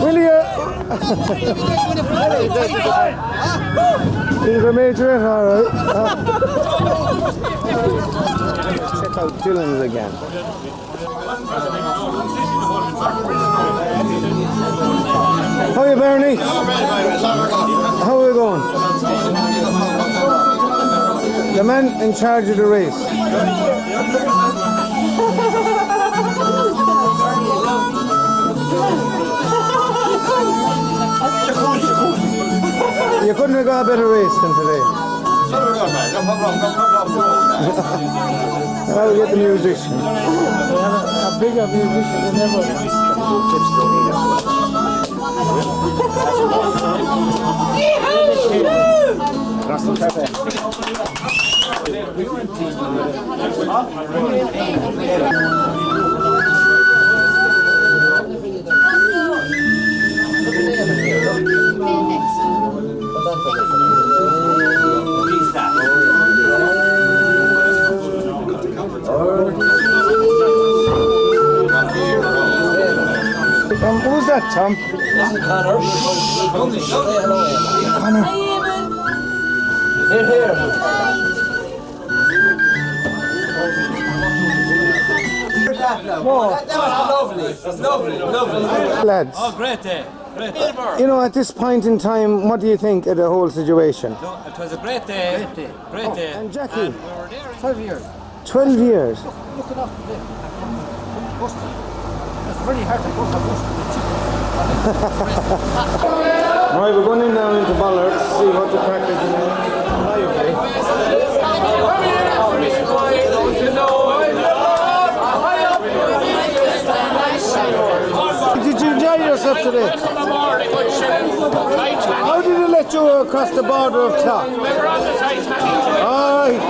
Will you? He's a major, alright. Check out Dillons again. How are you, Bernie? How are we going? The man in charge of the race. You couldn't have got a better race than today. I'll get the musician. A bigger musician than ever. Who's that, Tom? Connor. Connor. Here. That was lovely. Lads. Oh, great day. You know, at this point in time, what do you think of the whole situation? No, it was a great day. Great day. And Jackie? And we were there 12 years. 12 years? Looking after the bus. It's really hard to book a bus. Right, we're going in now into Ballard to see what the crack is in Did you enjoy yourself today? How did they let you across the border of Clock? We were on the Titanic. Alright.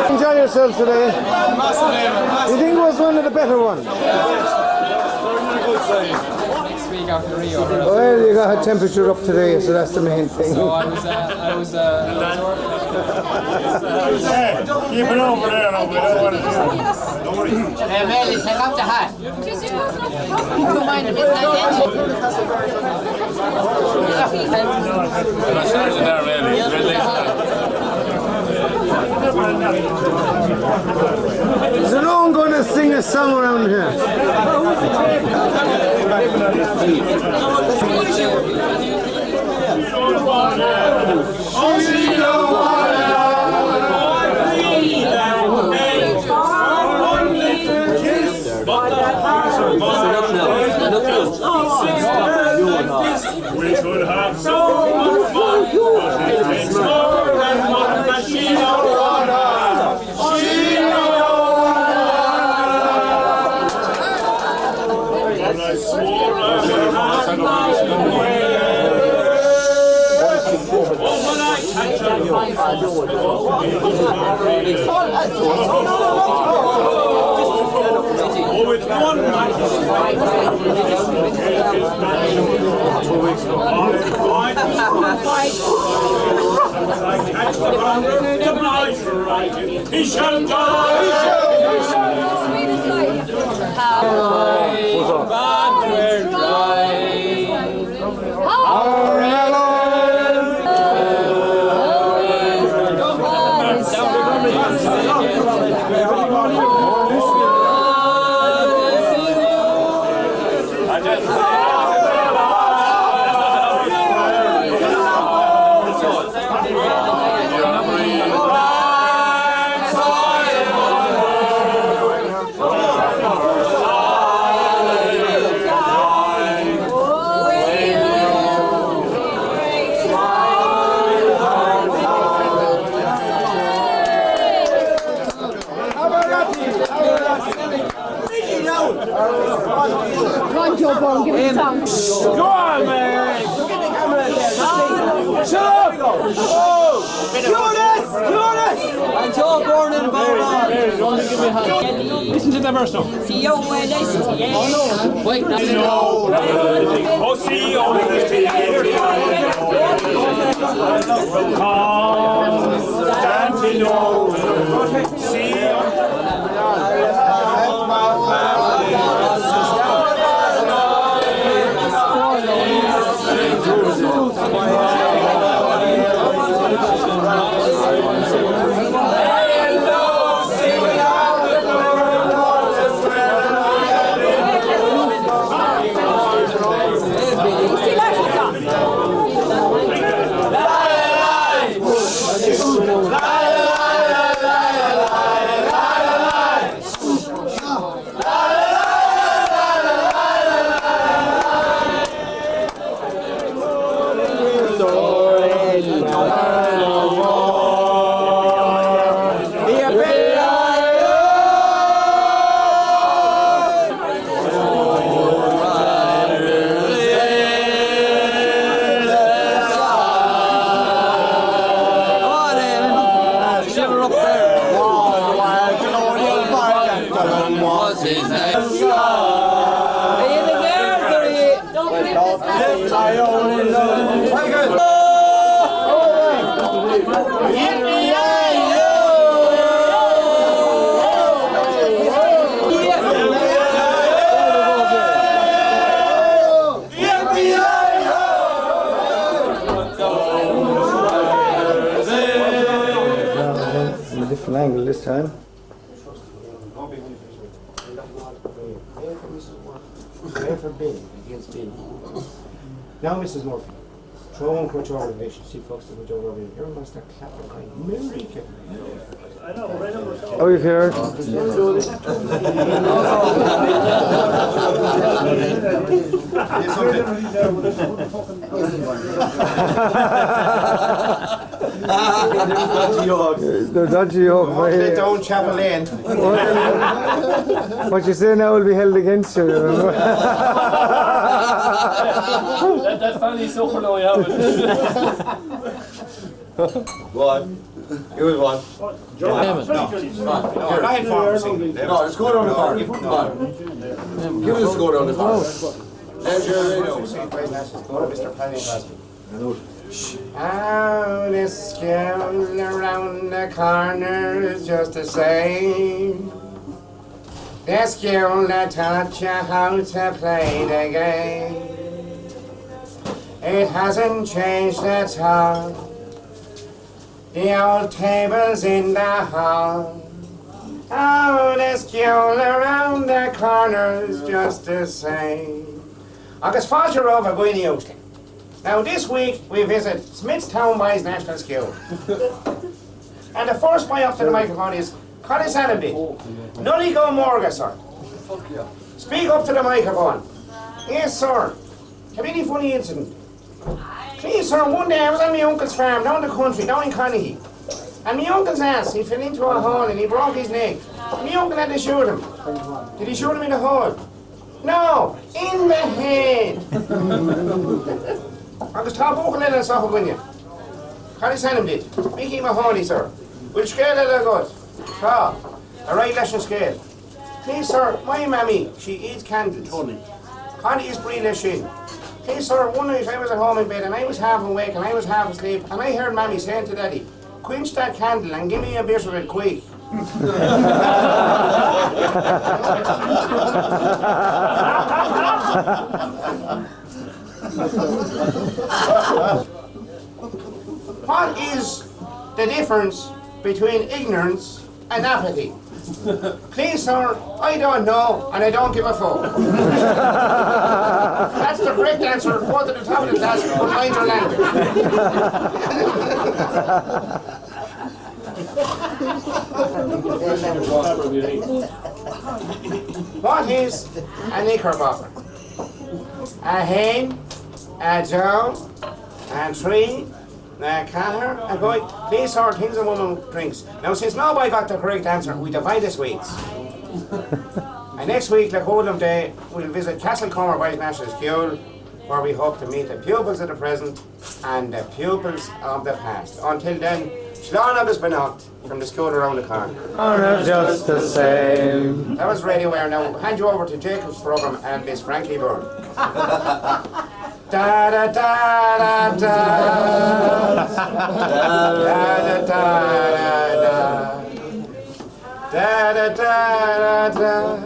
Enjoy yourselves today. You think it was one of the better ones? Next week after Rio. Well, you got a temperature up today, so that's the main thing. So I was Keep it over there, no, we don't want to do it. Hey, Wellie, take off the hat. Don't mind him, it's Is there no one going to sing a song around here? We should have so much fun. It's more than one machine of water. And I swore I would have when I catch a oh, it's one match. 2 weeks ago. He shall die. Go on, man! Shut up! Oh! Clueless! And Joe Gordon, Ballard! Listen to the verse now. Wait, that's it. Oh, see, oh, the theatre. Constantinople. See, a different angle this time. Now, Mrs. Murphy, throw one crutch over the vision. See, folks, the crutch over the vision. Everyone start clapping like Mary. Oh, you care? The dodgy hawk. They don't chapel in. What you say now will be held against you. Remember? That family suffer now, yeah. One. Give us one. No, let's go down the park. Come on. Give us a go down the park. There's your radio. Mr. Oh, this girl around the corner is just the same. This girl that taught you how to play the game. It hasn't changed at all. The old tables in the hall. Oh, this girl around the corner is just the same. Agus fáilte over going out. Now this week we visit Smithstown Boys National School. And the first boy up to the microphone is Collis Hannaby. Nully go Morga, sir. Speak up to the microphone. Yes, sir. Have any funny incident? Please, sir, one day I was on my uncle's farm down the country, down in Conaghy. And my uncle's ass, he fell into a hole and he broke his neck. And my uncle had to shoot him. Did he shoot him in the hole? No, in the head. Agus tá bócha le an sacha gine. Cádi sanam did. Mickey Mahoney, sir. Will scale le good. Tá. A right leis an scale. Please, sir, my mammy, she eats candles. Connie is breathing a shin. Please, sir, one night I was at home in bed and I was half awake and I was half asleep and I heard mammy saying to daddy, quench that candle and give me a bit of it quick. What is the difference between ignorance and apathy? Please, sir, I don't know and I don't give a fuck. That's the correct answer. Go to the top of the class and mind your language. What is a knickerbocker? A hen, a joe, a tree, a catter, a boy. These are things a woman drinks. Now, since nobody got the correct answer, we divide the sweets. And next week, the whole of day, we'll visit Castlecomer Boys National School, where we hope to meet the pupils of the present and the pupils of the past. Until then, Slán agus Benacht from the school around the corner. Honor just the same. That was Radio Air. Now hand you over to Jacob's programme and Miss Frankie Byrne. Da da da da da da da da da da da da.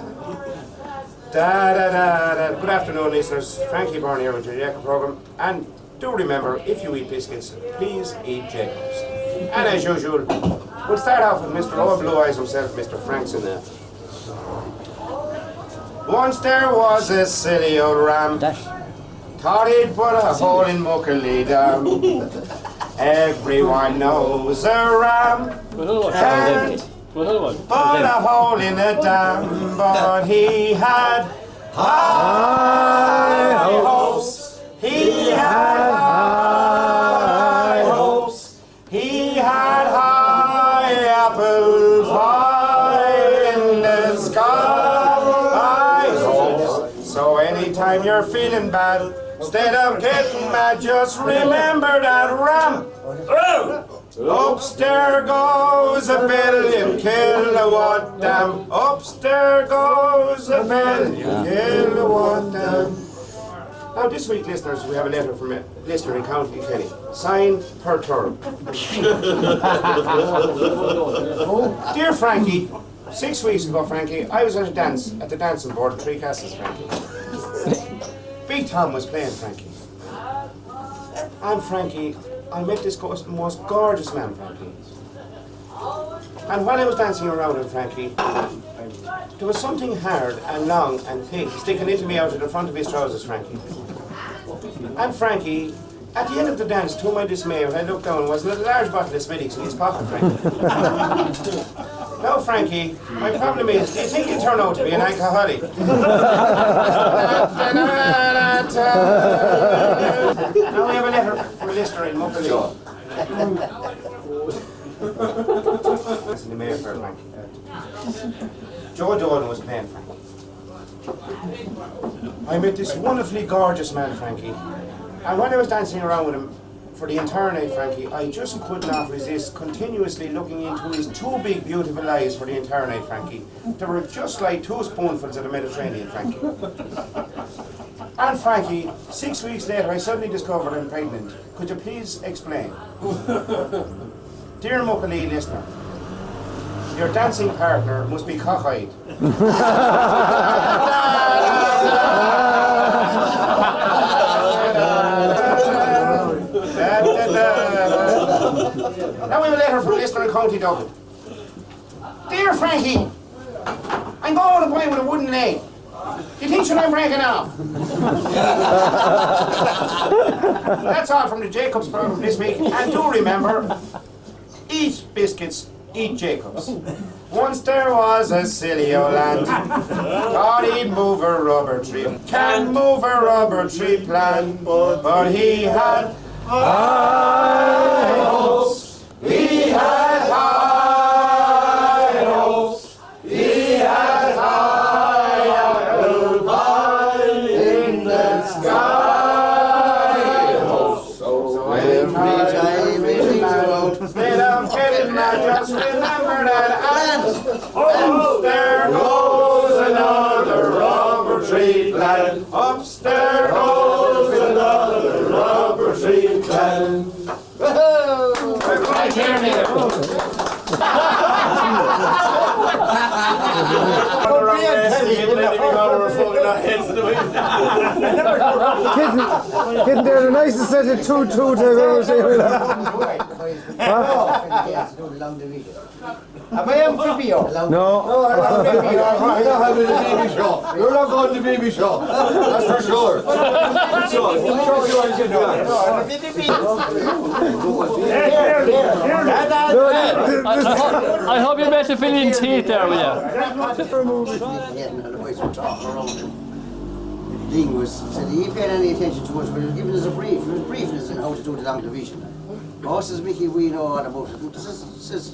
Da, da, da, da. Good afternoon, listeners. Frankie Byrne here with your Jacob programme. And do remember, if you eat biscuits, please eat Jacobs. And as usual, we'll start off with Mr. Old Blue Eyes himself, Mr. Frank Sinatra. Once there was a silly old ram, thought he'd put a hole in Muckley Dam. Everyone knows a ram can't put a hole in a dam, but he had high hopes. He had high hopes. He had high apple pie in the sky. Hopes. So anytime you're feeling bad, instead of getting mad, just remember that ram. Ups there goes a billion kilowatt dam. Ups there goes a billion kilowatt dam. Now this week, listeners, we have a letter from a listener in County Kenny. Signed per term. Dear Frankie, 6 weeks ago, Frankie, I was at a dance at the dancing board at Three Castles, Frankie. Big Tom was playing, Frankie. And Frankie, I met this most gorgeous man, Frankie. And while I was dancing around him, Frankie, there was something hard and long and thick sticking into me out of the front of his trousers, Frankie. And Frankie, at the end of the dance, to my dismay, when I looked down, was a large bottle of Smittix in his pocket, Frankie. Now, Frankie, my problem is, do you think you turn out to be an alcoholic? Now we have a letter from a listener in Muckley. That's in the mayor for Frankie. Joe Dolan was playing, Frankie. I met this wonderfully gorgeous man, Frankie. And when I was dancing around with him for the entire night, Frankie, I just could not resist continuously looking into his two big, beautiful eyes for the entire night, Frankie. They were just like 2 spoonfuls of the Mediterranean, Frankie. And Frankie, 6 weeks later, I suddenly discovered I'm pregnant. Could you please explain? Dear Muckley listener, your dancing partner must be cockeyed. Now we have a letter from a listener in County Dublin. Dear Frankie, I'm going on a boy with a wooden leg. Do you think should I break it off? That's all from the Jacobs program this week. And do remember, eat biscuits, eat Jacobs. Once there was a silly old ant, thought he'd move a rubber tree. Can't move a rubber tree plant, but he had high hopes. He had high hopes. He had high apple pie in the sky. So every time we think about, instead of getting mad, just remember that ant. Oh, there goes another rubber tree plant. Ups there goes another rubber tree plant. Right here, nigga. Getting there the nicest set of two I've ever seen. Am I on Pipio? No. You're not going to baby show. That's for sure. I hope you met the filling teeth there, will you? Dean said he paid any attention to us, but he was giving us a brief. He was briefing us on how to do the long division. Oh, says Mickey, we know all about it. Says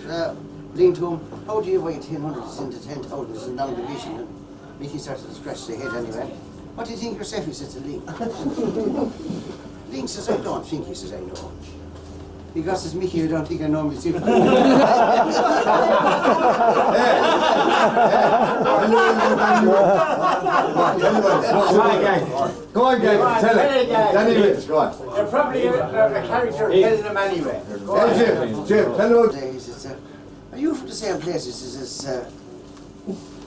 Dean to him, how do you weigh 1000 into 10,000 in long division? And Mickey started to scratch his head anyway. What do you think yourself? He says to Dean. Dean says, I don't think, he says, I know. Because it's Mickey, I don't think I normally see. Go on, gang. Tell it. Danny Rich, go on. You're probably a character telling them anyway. Go on. Jim, tell them what. He says, are you from the same place? He says,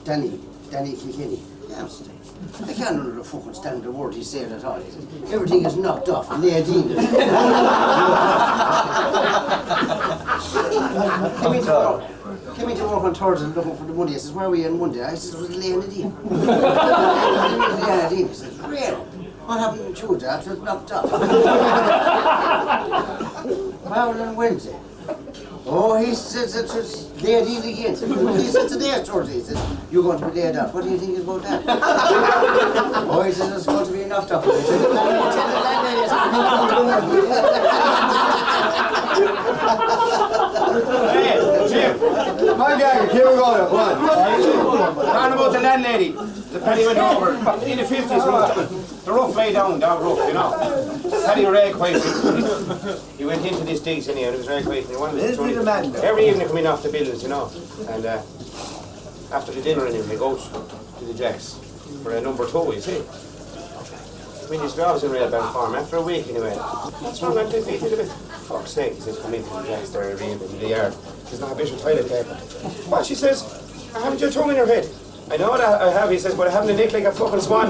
Danny Kilkenny. Yeah, I'm saying, I can't under the fucking stand the word he's saying at all. He says, everything is knocked off and Leadine. Came into work on Thursday looking for the money. I says, where are we on Monday? I says, it was Leadine. Leadine. He says, really? What happened on Tuesday after it knocked off? Well, on Wednesday. Oh, he says it was Leadine again. He said today is Thursday. He says, you're going to be laid off. What do you think about that? Oh, he says it's going to be knocked off. Hey, Jim. My gang, keep it going. Come on. Talking about the landlady. The Paddy went over in the 50s. The rough lay down, dog rough, you know. Paddy were very quiet. He went into this digs and it was very quiet. And he wanted to every evening coming off the buildings, you know. And after the dinner and he goes to the Jacks for a number 2, you see. I mean, he's always in Railbound Farm. After a week, anyway, what's wrong with this? He did a bit. Fuck's sake, he says, come into the Jacks there in the yard. There's not a bit of toilet paper. What? She says, haven't your tongue in your head? I know that I have, he says, but I haven't a nick like a fucking swan.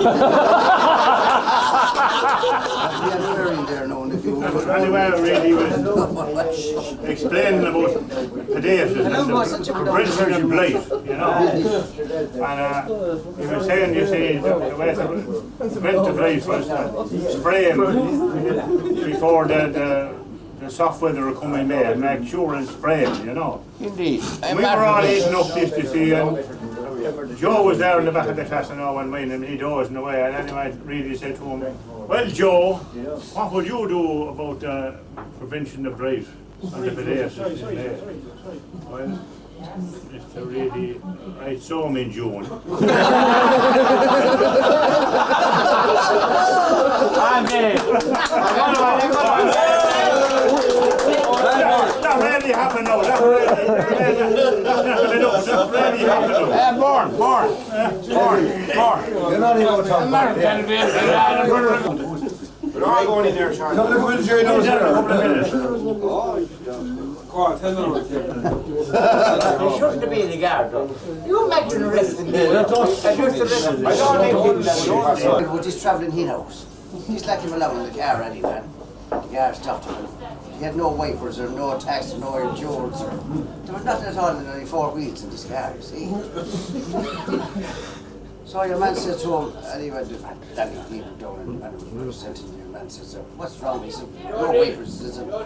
Anyway, really was explaining about pedestrians and prevention of blight, you know. And he was saying, you see, the way to prevent the blight was to spray him before the soft weather will come in May and make sure and spray him, you know. Indeed. We were all eating up this to see, and Joe was there in the back of the class and all, and mine, and he dozing away, and anyway, really said to him, well, Joe, what would you do about prevention of blight on the pedestrians? Well, it's a really, I saw him in June. That really happened now. That really happened now. Born. You're not even talking about it. We're all going in there, Sean. Come look at Jerry knows A couple of minutes. They shouldn't be in the guard, though. You imagine arresting me. I don't think With this travelling in-house, he's let him alone in the car anyway. The car stopped him. He had no wipers or no tax or no insurance. There was nothing at all in any 4 wheels in this car, you see. So your man said to him, and he went, Danny, leave him down, and it was representing your man said, so what's wrong? He said, no wipers. He said, no,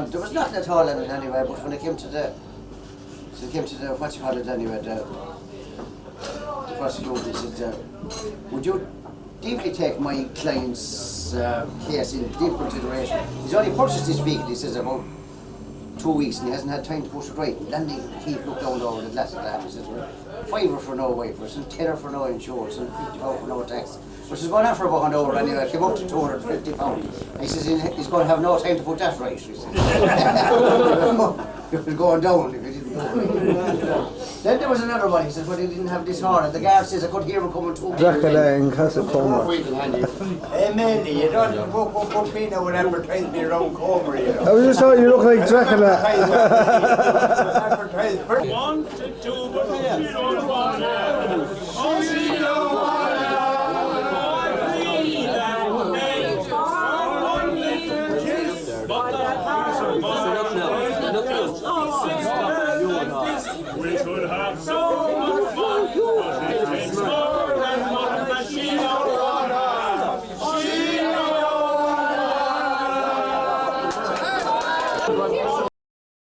there was nothing at all in it anyway, but when it came to the, what you call it anyway, the prosecutor, he said, would you deeply take my client's case in deep consideration? He's only purchased this vehicle, he says, about 2 weeks, and he hasn't had time to push it right. And then he looked down over the glass of that, he says, well, £5 for no wipers, and £10 for no insurance, and £50 for no tax. Which is going on for about an hour anyway, it came up to £250. He says he's going to have no time to put that right, he says. It was going down if he didn't do it right. Then there was another one, he says, but he didn't have this horn, and the guard says I could hear him coming to him. Dillons and Castlecomer. Hey, Mandy, you don't just put me now and advertise me around Comer, you know. I was just thought you look like Dracula. Advertise. 1 to 2, but she don't want it. Oh, she don't want it. We could have so much fun, but it takes more than one machine of water. She don't want it.